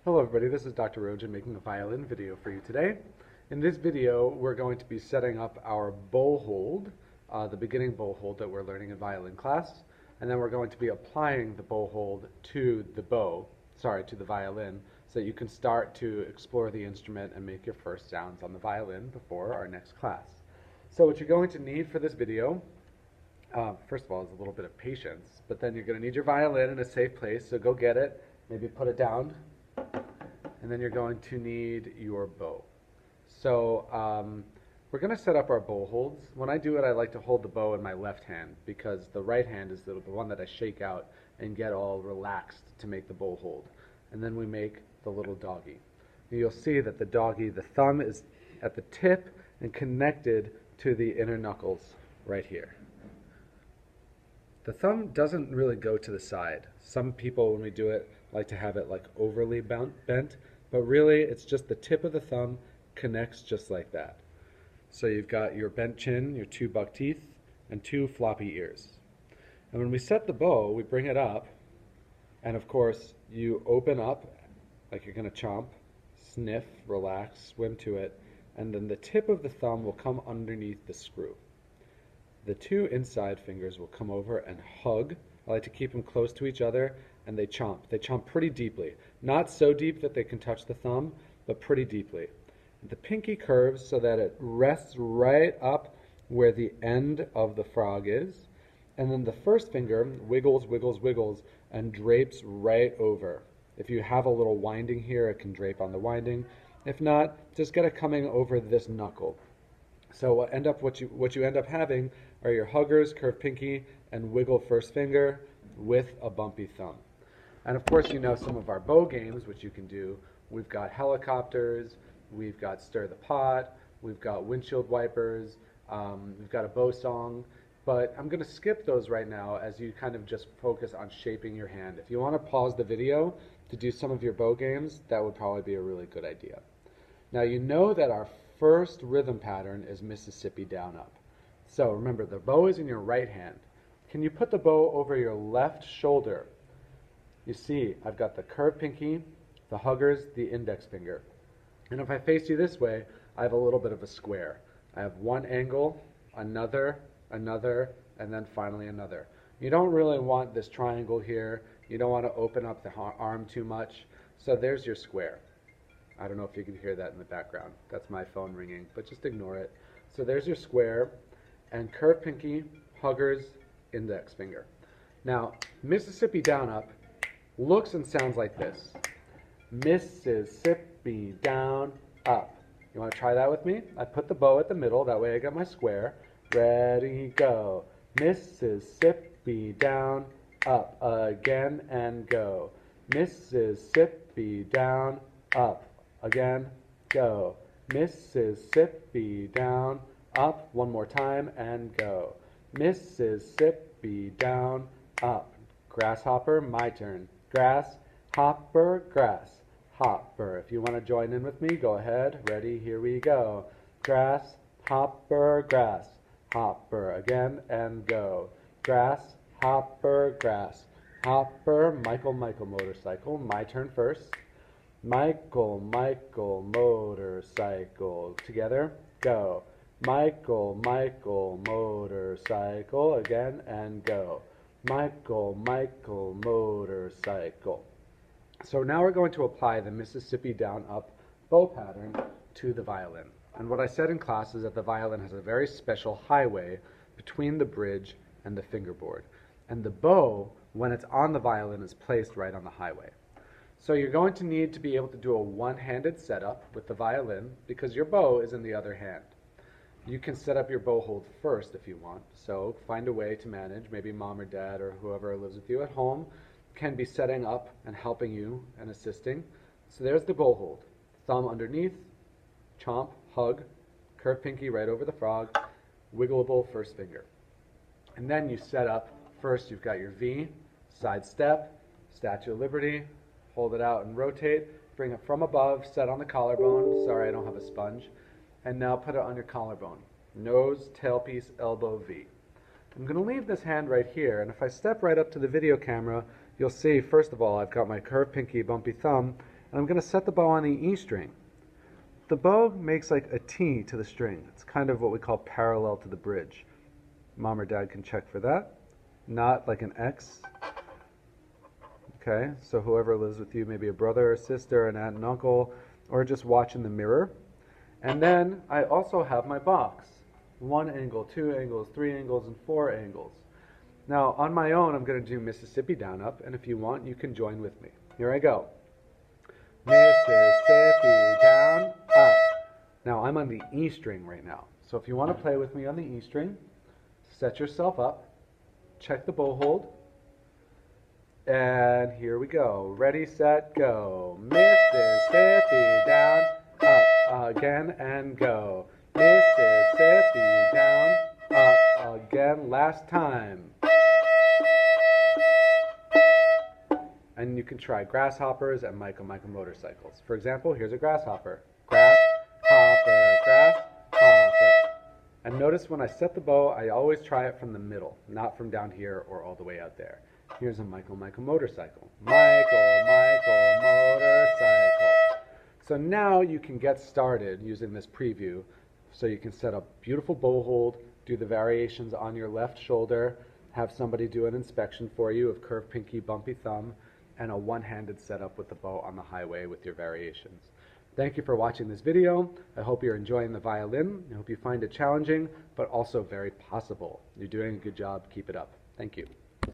Hello everybody, this is Dr. Rojan making a violin video for you today. In this video, we're going to be setting up our bow hold, the beginning bow hold that we're learning in violin class, and then we're going to be applying the bow hold to the violin, so that you can start to explore the instrument and make your first sounds on the violin before our next class. So what you're going to need for this video, first of all, is a little bit of patience, but then you're going to need your violin in a safe place, so go get it, maybe put it down. And then you're going to need your bow. So we're going to set up our bow holds. When I do it, I like to hold the bow in my left hand because the right hand is the one that I shake out and get all relaxed to make the bow hold. And then we make the little doggy. You'll see that the doggy, the thumb is at the tip and connected to the inner knuckles right here. The thumb doesn't really go to the side. Some people, when we do it, like to have it like overly bent, but really it's just the tip of the thumb connects just like that. So you've got your bent chin, your two buck teeth, and two floppy ears. And when we set the bow, we bring it up, and of course you open up like you're going to chomp, sniff, relax, swim to it, and then the tip of the thumb will come underneath the screw. The two inside fingers will come over and hug. I like to keep them close to each other, and they chomp. They chomp pretty deeply. Not so deep that they can touch the thumb, but pretty deeply. The pinky curves so that it rests right up where the end of the frog is, and then the first finger wiggles, wiggles, wiggles, and drapes right over. If you have a little winding here, it can drape on the winding. If not, just get it coming over this knuckle. So what you end up having are your huggers, curved pinky, and wiggle first finger with a bumpy thumb. And of course, you know some of our bow games, which you can do. We've got helicopters, we've got stir the pot, we've got windshield wipers, we've got a bow song, but I'm going to skip those right now as you kind of just focus on shaping your hand. If you want to pause the video to do some of your bow games, that would probably be a really good idea. Now you know that our first rhythm pattern is Mississippi down up. So remember, the bow is in your right hand. Can you put the bow over your left shoulder? You see, I've got the curved pinky, the huggers, the index finger. And if I face you this way, I have a little bit of a square. I have one angle, another, another, and then finally another. You don't really want this triangle here. You don't want to open up the arm too much. So there's your square. I don't know if you can hear that in the background. That's my phone ringing, but just ignore it. So there's your square, and curved pinky, huggers, index finger. Now, Mississippi down up looks and sounds like this. Mississippi down up. You want to try that with me? I put the bow at the middle, that way I got my square. Ready, go. Mississippi down up. Again and go. Mississippi down up. Again, go. Mississippi down, up. One more time and go. Mississippi down, up. Grasshopper, my turn. Grass, hopper, grass, hopper. If you want to join in with me, go ahead. Ready, here we go. Grass, hopper, grass, hopper. Again and go. Grass, hopper, grass, hopper. Michael, Michael, motorcycle. My turn first. Michael, Michael, motorcycle. Together, go. Michael, Michael, motorcycle. Again and go. Michael, Michael, motorcycle. So now we're going to apply the Mississippi down up bow pattern to the violin. And what I said in class is that the violin has a very special highway between the bridge and the fingerboard. And the bow, when it's on the violin, is placed right on the highway. So you're going to need to be able to do a one-handed setup with the violin because your bow is in the other hand. You can set up your bow hold first if you want. So find a way to manage. Maybe mom or dad or whoever lives with you at home can be setting up and helping you and assisting. So there's the bow hold. Thumb underneath, chomp, hug, curved pinky right over the frog, wiggleable first finger. And then you set up, first you've got your V, side step, Statue of Liberty, hold it out and rotate, bring it from above, set on the collarbone. Sorry, I don't have a sponge. And now put it on your collarbone. Nose, tailpiece, elbow, V. I'm going to leave this hand right here, and if I step right up to the video camera, you'll see, first of all, I've got my curved pinky, bumpy thumb, and I'm going to set the bow on the E string. The bow makes like a T to the string. It's kind of what we call parallel to the bridge. Mom or dad can check for that. Not like an X. Okay, so whoever lives with you, maybe a brother or sister, an aunt and uncle, or just watch in the mirror. And then I also have my box. 1 angle, 2 angles, 3 angles, and 4 angles. Now, on my own, I'm going to do Mississippi down up, and if you want, you can join with me. Here I go. Mississippi down up. Now, I'm on the E string right now. So if you want to play with me on the E string, set yourself up, check the bow hold, and here we go. Ready, set, go. Mississippi down up again and go. Mississippi down up again, last time. And you can try grasshoppers and Michael motorcycles. For example, here's a grasshopper. Grasshopper, grasshopper. And notice when I set the bow, I always try it from the middle, not from down here or all the way out there. Here's a Michael motorcycle. Michael motorcycle. So now you can get started using this preview. So you can set up beautiful bow hold, do the variations on your left shoulder, have somebody do an inspection for you of curved pinky, bumpy thumb, and a one-handed setup with the bow on the highway with your variations. Thank you for watching this video. I hope you're enjoying the violin. I hope you find it challenging, but also very possible. You're doing a good job. Keep it up. Thank you.